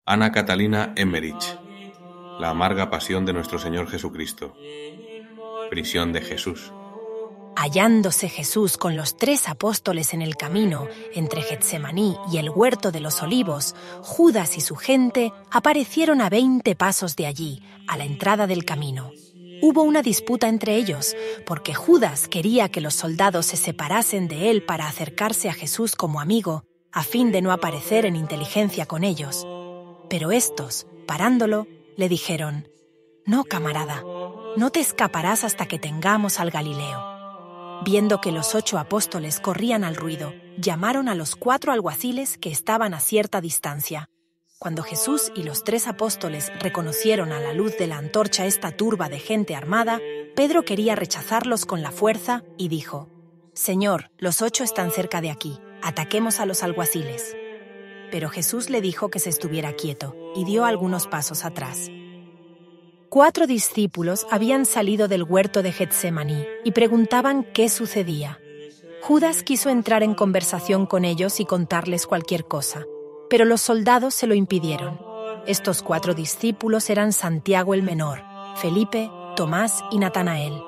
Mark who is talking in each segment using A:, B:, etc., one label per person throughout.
A: Ana Catalina Emmerich. La amarga pasión de nuestro Señor Jesucristo. Prisión de Jesús.
B: Hallándose Jesús con los 3 apóstoles en el camino, entre Getsemaní y el huerto de los olivos, Judas y su gente aparecieron a 20 pasos de allí, a la entrada del camino. Hubo una disputa entre ellos, porque Judas quería que los soldados se separasen de él para acercarse a Jesús como amigo, a fin de no aparecer en inteligencia con ellos. Pero estos, parándolo, le dijeron: «No, camarada, no te escaparás hasta que tengamos al Galileo». Viendo que los 8 apóstoles corrían al ruido, llamaron a los 4 alguaciles que estaban a cierta distancia. Cuando Jesús y los 3 apóstoles reconocieron a la luz de la antorcha esta turba de gente armada, Pedro quería rechazarlos con la fuerza y dijo: «Señor, los 8 están cerca de aquí, ataquemos a los alguaciles». Pero Jesús le dijo que se estuviera quieto y dio algunos pasos atrás. 4 discípulos habían salido del huerto de Getsemaní y preguntaban qué sucedía. Judas quiso entrar en conversación con ellos y contarles cualquier cosa, pero los soldados se lo impidieron. Estos 4 discípulos eran Santiago el menor, Felipe, Tomás y Natanael.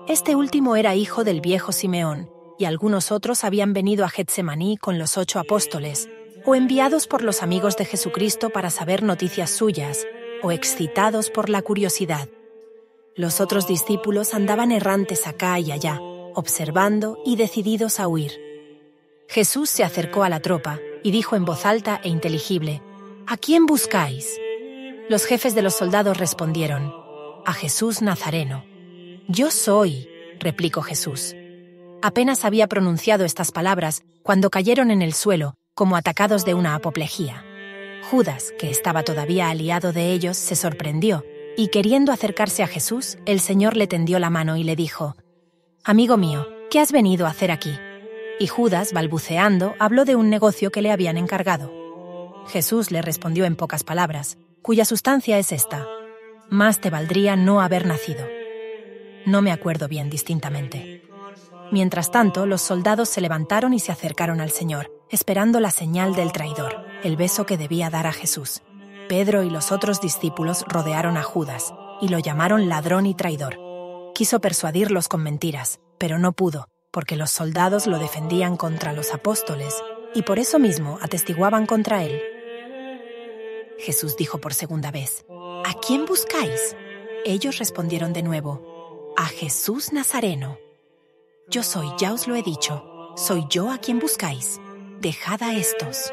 B: Este último era hijo del viejo Simeón, y algunos otros habían venido a Getsemaní con los 8 apóstoles, o enviados por los amigos de Jesucristo para saber noticias suyas, o excitados por la curiosidad. Los otros discípulos andaban errantes acá y allá, observando y decididos a huir. Jesús se acercó a la tropa y dijo en voz alta e inteligible: «¿A quién buscáis?» Los jefes de los soldados respondieron: «A Jesús Nazareno». «Yo soy», replicó Jesús. Apenas había pronunciado estas palabras cuando cayeron en el suelo, como atacados de una apoplejía. Judas, que estaba todavía aliado de ellos, se sorprendió, y queriendo acercarse a Jesús, el Señor le tendió la mano y le dijo: «Amigo mío, ¿qué has venido a hacer aquí?» Y Judas, balbuceando, habló de un negocio que le habían encargado. Jesús le respondió en pocas palabras, cuya sustancia es esta: «Más te valdría no haber nacido». No me acuerdo bien distintamente. Mientras tanto, los soldados se levantaron y se acercaron al Señor, esperando la señal del traidor, el beso que debía dar a Jesús. Pedro y los otros discípulos rodearon a Judas y lo llamaron ladrón y traidor. Quiso persuadirlos con mentiras, pero no pudo, porque los soldados lo defendían contra los apóstoles y por eso mismo atestiguaban contra él. Jesús dijo por segunda vez: «¿A quién buscáis?» Ellos respondieron de nuevo: «A Jesús Nazareno». «Yo soy, ya os lo he dicho, soy yo a quien buscáis. Dejad a estos».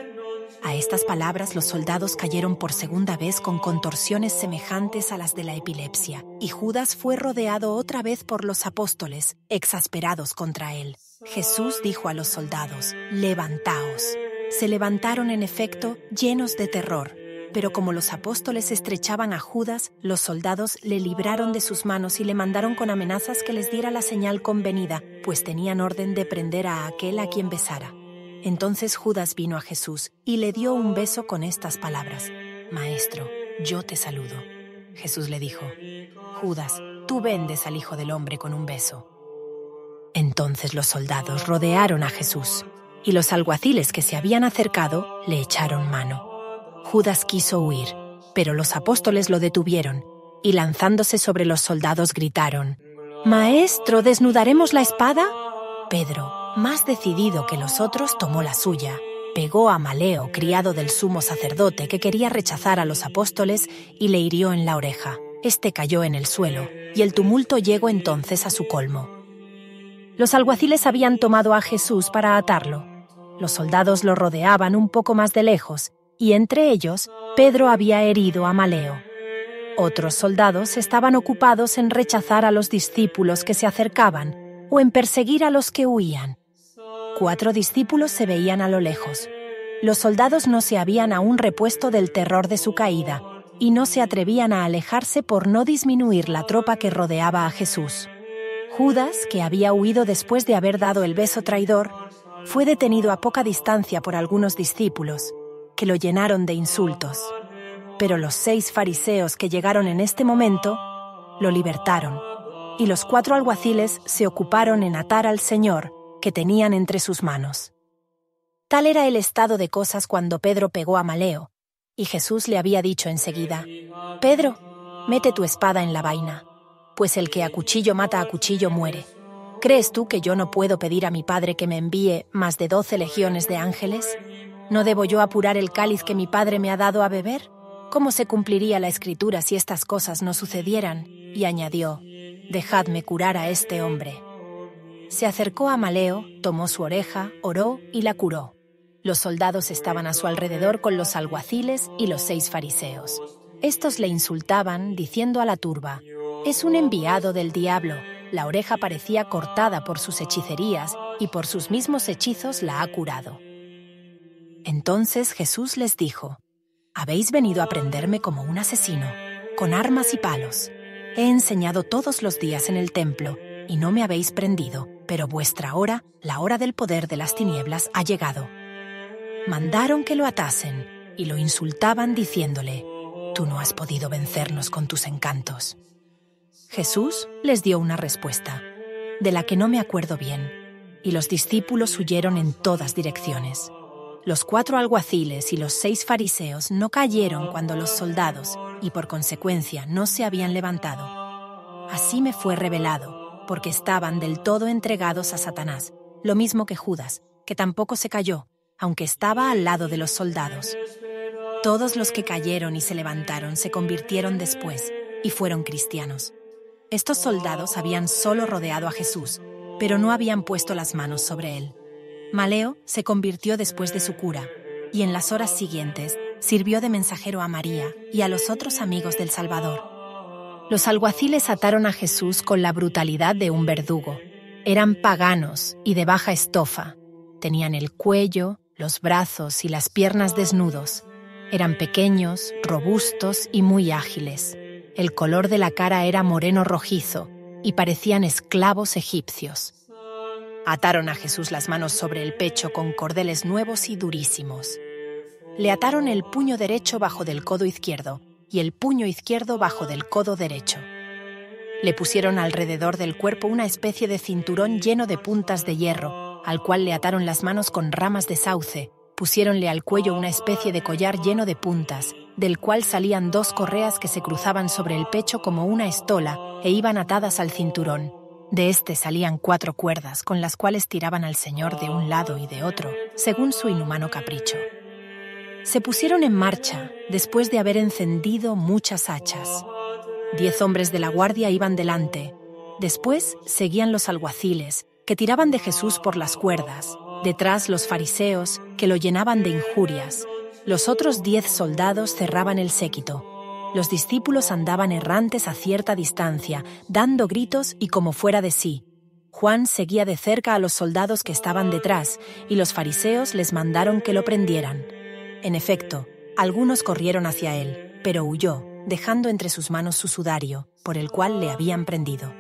B: A estas palabras los soldados cayeron por segunda vez con contorsiones semejantes a las de la epilepsia, y Judas fue rodeado otra vez por los apóstoles, exasperados contra él. Jesús dijo a los soldados: «Levantaos». Se levantaron en efecto, llenos de terror, pero como los apóstoles estrechaban a Judas, los soldados le libraron de sus manos y le mandaron con amenazas que les diera la señal convenida, pues tenían orden de prender a aquel a quien besara. Entonces Judas vino a Jesús y le dio un beso con estas palabras: «Maestro, yo te saludo». Jesús le dijo: «Judas, tú vendes al Hijo del Hombre con un beso». Entonces los soldados rodearon a Jesús, y los alguaciles que se habían acercado le echaron mano. Judas quiso huir, pero los apóstoles lo detuvieron, y lanzándose sobre los soldados gritaron: «Maestro, ¿desnudaremos la espada?» Pedro, más decidido que los otros, tomó la suya, pegó a Maleo, criado del sumo sacerdote, que quería rechazar a los apóstoles, y le hirió en la oreja. Este cayó en el suelo, y el tumulto llegó entonces a su colmo. Los alguaciles habían tomado a Jesús para atarlo. Los soldados lo rodeaban un poco más de lejos, y entre ellos Pedro había herido a Maleo. Otros soldados estaban ocupados en rechazar a los discípulos que se acercaban o en perseguir a los que huían. 4 discípulos se veían a lo lejos. Los soldados no se habían aún repuesto del terror de su caída y no se atrevían a alejarse por no disminuir la tropa que rodeaba a Jesús. Judas, que había huido después de haber dado el beso traidor, fue detenido a poca distancia por algunos discípulos, que lo llenaron de insultos. Pero los 6 fariseos que llegaron en este momento lo libertaron, y los 4 alguaciles se ocuparon en atar al Señor que tenían entre sus manos. Tal era el estado de cosas cuando Pedro pegó a Maleo, Y Jesús le había dicho enseguida: «Pedro, mete tu espada en la vaina, pues el que a cuchillo mata a cuchillo muere. ¿Crees tú que yo no puedo pedir a mi Padre que me envíe más de 12 legiones de ángeles? ¿No debo yo apurar el cáliz que mi Padre me ha dado a beber? ¿Cómo se cumpliría la Escritura si estas cosas no sucedieran?» Y añadió: «Dejadme curar a este hombre». Se acercó a Maleo, tomó su oreja, oró y la curó. Los soldados estaban a su alrededor con los alguaciles y los 6 fariseos. Estos le insultaban, diciendo a la turba: «Es un enviado del diablo». La oreja parecía cortada por sus hechicerías y por sus mismos hechizos la ha curado. Entonces Jesús les dijo: «Habéis venido a prenderme como un asesino, con armas y palos. He enseñado todos los días en el templo, y no me habéis prendido, pero vuestra hora, la hora del poder de las tinieblas, ha llegado». Mandaron que lo atasen, y lo insultaban diciéndole: «Tú no has podido vencernos con tus encantos». Jesús les dio una respuesta, de la que no me acuerdo bien, y los discípulos huyeron en todas direcciones. Los 4 alguaciles y los 6 fariseos no cayeron cuando los soldados, y por consecuencia no se habían levantado. Así me fue revelado, porque estaban del todo entregados a Satanás, lo mismo que Judas, que tampoco se cayó, aunque estaba al lado de los soldados. Todos los que cayeron y se levantaron se convirtieron después, y fueron cristianos. Estos soldados habían solo rodeado a Jesús, pero no habían puesto las manos sobre él. Maleo se convirtió después de su cura, y en las horas siguientes sirvió de mensajero a María y a los otros amigos del Salvador. Los alguaciles ataron a Jesús con la brutalidad de un verdugo. Eran paganos y de baja estofa. Tenían el cuello, los brazos y las piernas desnudos. Eran pequeños, robustos y muy ágiles. El color de la cara era moreno rojizo y parecían esclavos egipcios. Ataron a Jesús las manos sobre el pecho con cordeles nuevos y durísimos. Le ataron el puño derecho bajo del codo izquierdo y el puño izquierdo bajo del codo derecho. Le pusieron alrededor del cuerpo una especie de cinturón lleno de puntas de hierro, al cual le ataron las manos con ramas de sauce. Pusiéronle al cuello una especie de collar lleno de puntas, del cual salían 2 correas que se cruzaban sobre el pecho como una estola e iban atadas al cinturón. De este salían 4 cuerdas con las cuales tiraban al Señor de un lado y de otro, según su inhumano capricho. Se pusieron en marcha después de haber encendido muchas hachas. 10 hombres de la guardia iban delante. Después seguían los alguaciles, que tiraban de Jesús por las cuerdas. Detrás los fariseos, que lo llenaban de injurias. Los otros 10 soldados cerraban el séquito. Los discípulos andaban errantes a cierta distancia, dando gritos y como fuera de sí. Juan seguía de cerca a los soldados que estaban detrás, y los fariseos les mandaron que lo prendieran. En efecto, algunos corrieron hacia él, pero huyó, dejando entre sus manos su sudario, por el cual le habían prendido.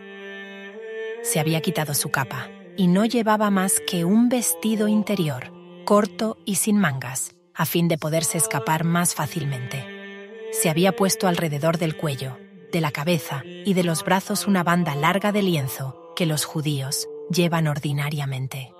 B: Se había quitado su capa, y no llevaba más que un vestido interior, corto y sin mangas, a fin de poderse escapar más fácilmente. Se había puesto alrededor del cuello, de la cabeza y de los brazos una banda larga de lienzo que los judíos llevan ordinariamente.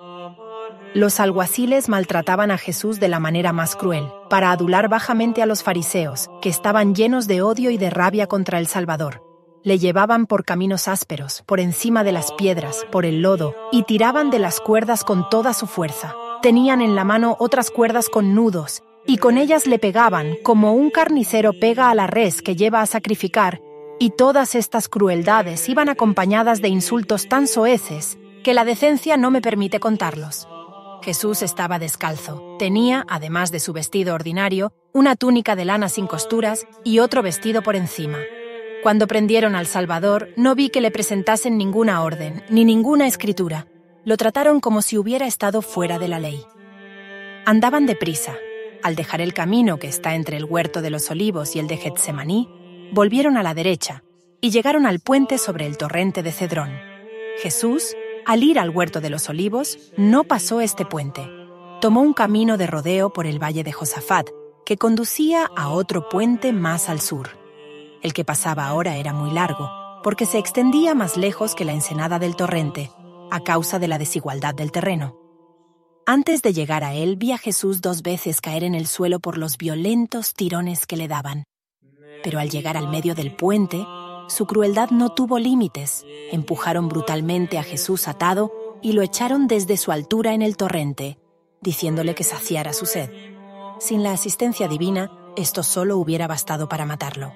B: Los alguaciles maltrataban a Jesús de la manera más cruel, para adular bajamente a los fariseos, que estaban llenos de odio y de rabia contra el Salvador. Le llevaban por caminos ásperos, por encima de las piedras, por el lodo, y tiraban de las cuerdas con toda su fuerza. Tenían en la mano otras cuerdas con nudos, y con ellas le pegaban, como un carnicero pega a la res que lleva a sacrificar, y todas estas crueldades iban acompañadas de insultos tan soeces que la decencia no me permite contarlos. Jesús estaba descalzo. Tenía, además de su vestido ordinario, una túnica de lana sin costuras y otro vestido por encima. Cuando prendieron al Salvador, no vi que le presentasen ninguna orden, ni ninguna escritura. Lo trataron como si hubiera estado fuera de la ley. Andaban deprisa. Al dejar el camino que está entre el huerto de los Olivos y el de Getsemaní, volvieron a la derecha y llegaron al puente sobre el torrente de Cedrón. Jesús, al ir al huerto de los Olivos, no pasó este puente. Tomó un camino de rodeo por el valle de Josafat, que conducía a otro puente más al sur. El que pasaba ahora era muy largo, porque se extendía más lejos que la ensenada del torrente, a causa de la desigualdad del terreno. Antes de llegar a él, vi a Jesús 2 veces caer en el suelo por los violentos tirones que le daban. Pero al llegar al medio del puente, su crueldad no tuvo límites. Empujaron brutalmente a Jesús atado y lo echaron desde su altura en el torrente, diciéndole que saciara su sed. Sin la asistencia divina, esto solo hubiera bastado para matarlo.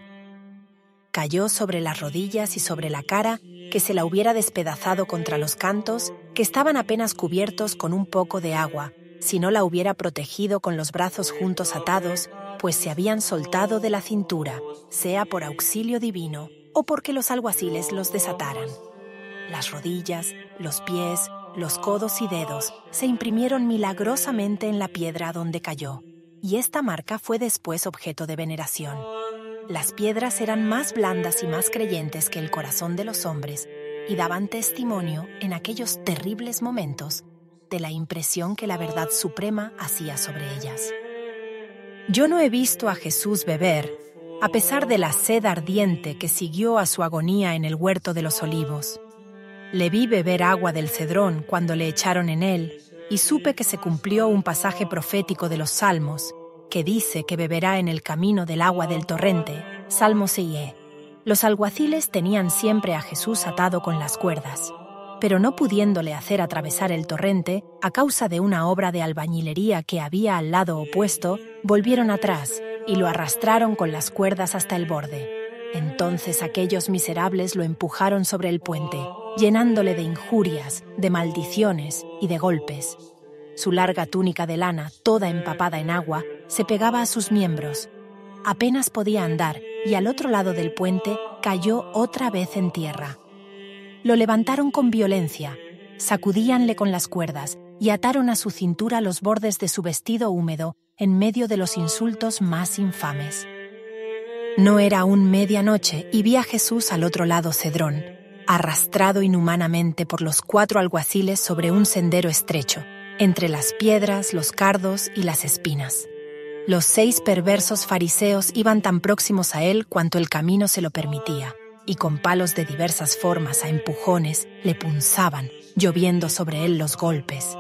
B: Cayó sobre las rodillas y sobre la cara, que se la hubiera despedazado contra los cantos, que estaban apenas cubiertos con un poco de agua, si no la hubiera protegido con los brazos juntos atados, pues se habían soltado de la cintura, sea por auxilio divino o porque los alguaciles los desataran. Las rodillas, los pies, los codos y dedos se imprimieron milagrosamente en la piedra donde cayó, y esta marca fue después objeto de veneración. Las piedras eran más blandas y más creyentes que el corazón de los hombres y daban testimonio en aquellos terribles momentos de la impresión que la verdad suprema hacía sobre ellas. Yo no he visto a Jesús beber, a pesar de la sed ardiente que siguió a su agonía en el huerto de los olivos. Le vi beber agua del Cedrón cuando le echaron en él, y supe que se cumplió un pasaje profético de los Salmos, que dice que beberá en el camino del agua del torrente, Salmo 6. Los alguaciles tenían siempre a Jesús atado con las cuerdas, pero no pudiéndole hacer atravesar el torrente, a causa de una obra de albañilería que había al lado opuesto, volvieron atrás y lo arrastraron con las cuerdas hasta el borde. Entonces aquellos miserables lo empujaron sobre el puente, llenándole de injurias, de maldiciones y de golpes. Su larga túnica de lana, toda empapada en agua, se pegaba a sus miembros. Apenas podía andar y al otro lado del puente cayó otra vez en tierra. Lo levantaron con violencia, sacudíanle con las cuerdas y ataron a su cintura los bordes de su vestido húmedo en medio de los insultos más infames. No era aún medianoche y vi a Jesús al otro lado Cedrón, arrastrado inhumanamente por los 4 alguaciles sobre un sendero estrecho, entre las piedras, los cardos y las espinas. Los 6 perversos fariseos iban tan próximos a él cuanto el camino se lo permitía, y con palos de diversas formas a empujones le punzaban, lloviendo sobre él los golpes.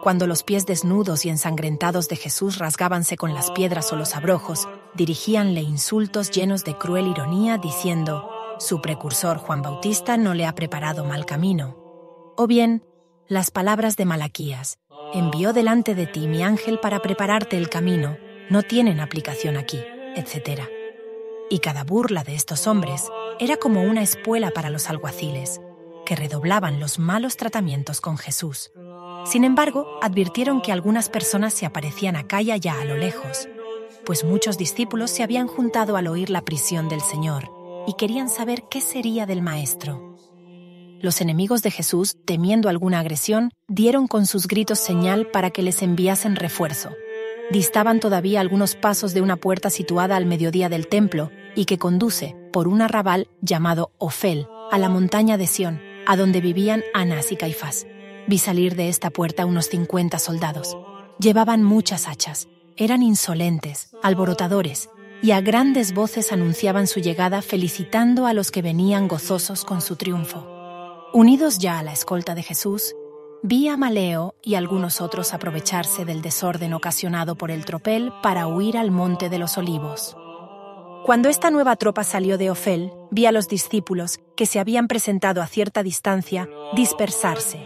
B: Cuando los pies desnudos y ensangrentados de Jesús rasgábanse con las piedras o los abrojos, dirigíanle insultos llenos de cruel ironía, diciendo: «Su precursor Juan Bautista no le ha preparado mal camino». O bien, las palabras de Malaquías: «Envió delante de ti mi ángel para prepararte el camino», no tienen aplicación aquí, etc. Y cada burla de estos hombres era como una espuela para los alguaciles, que redoblaban los malos tratamientos con Jesús. Sin embargo, advirtieron que algunas personas se aparecían acá y allá a lo lejos, pues muchos discípulos se habían juntado al oír la prisión del Señor y querían saber qué sería del Maestro. Los enemigos de Jesús, temiendo alguna agresión, dieron con sus gritos señal para que les enviasen refuerzo. Distaban todavía algunos pasos de una puerta situada al mediodía del templo y que conduce, por un arrabal llamado Ofel, a la montaña de Sión, a donde vivían Anás y Caifás. Vi salir de esta puerta unos 50 soldados. Llevaban muchas hachas, eran insolentes, alborotadores, y a grandes voces anunciaban su llegada felicitando a los que venían gozosos con su triunfo. Unidos ya a la escolta de Jesús, vi a Maleo y algunos otros aprovecharse del desorden ocasionado por el tropel para huir al monte de los Olivos. Cuando esta nueva tropa salió de Ofel, vi a los discípulos, que se habían presentado a cierta distancia, dispersarse.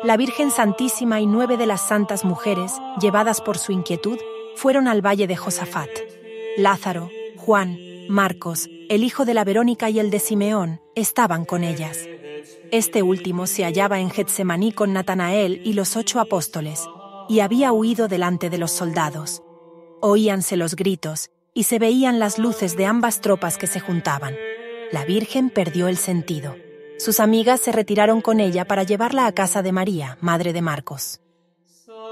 B: La Virgen Santísima y 9 de las santas mujeres, llevadas por su inquietud, fueron al valle de Josafat. Lázaro, Juan, Marcos, el hijo de la Verónica y el de Simeón, estaban con ellas. Este último se hallaba en Getsemaní con Natanael y los 8 apóstoles, y había huido delante de los soldados. Oíanse los gritos, y se veían las luces de ambas tropas que se juntaban. La Virgen perdió el sentido. Sus amigas se retiraron con ella para llevarla a casa de María, madre de Marcos.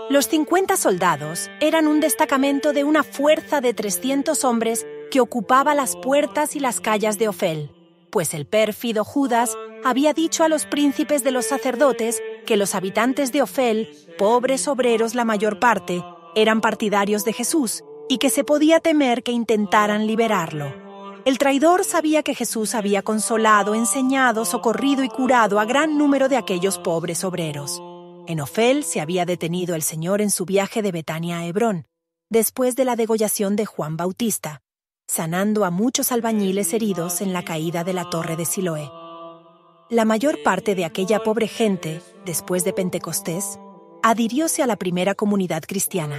B: Los 50 soldados eran un destacamento de una fuerza de 300 hombres que ocupaba las puertas y las calles de Ofel, pues el pérfido Judas había dicho a los príncipes de los sacerdotes que los habitantes de Ofel, pobres obreros la mayor parte, eran partidarios de Jesús y que se podía temer que intentaran liberarlo. El traidor sabía que Jesús había consolado, enseñado, socorrido y curado a gran número de aquellos pobres obreros. En Ofel se había detenido el Señor en su viaje de Betania a Hebrón, después de la degollación de Juan Bautista, sanando a muchos albañiles heridos en la caída de la torre de Siloé. La mayor parte de aquella pobre gente, después de Pentecostés, adhirióse a la primera comunidad cristiana.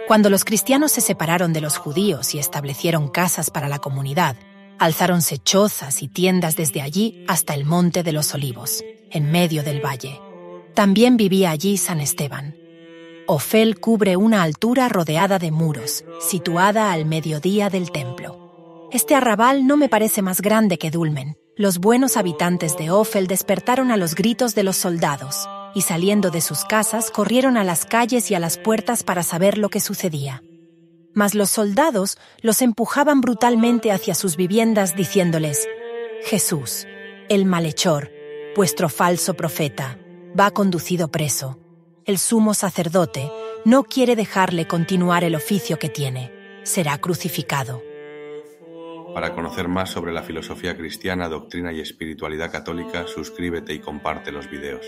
B: Cuando los cristianos se separaron de los judíos y establecieron casas para la comunidad, alzáronse chozas y tiendas desde allí hasta el Monte de los Olivos, en medio del valle. También vivía allí San Esteban. Ofel cubre una altura rodeada de muros, situada al mediodía del templo. Este arrabal no me parece más grande que Dulmen. Los buenos habitantes de Ofel despertaron a los gritos de los soldados, y saliendo de sus casas corrieron a las calles y a las puertas para saber lo que sucedía. Mas los soldados los empujaban brutalmente hacia sus viviendas diciéndoles: «Jesús, el malhechor, vuestro falso profeta, va conducido preso. El sumo sacerdote no quiere dejarle continuar el oficio que tiene. Será crucificado».
A: Para conocer más sobre la filosofía cristiana, doctrina y espiritualidad católica, suscríbete y comparte los videos.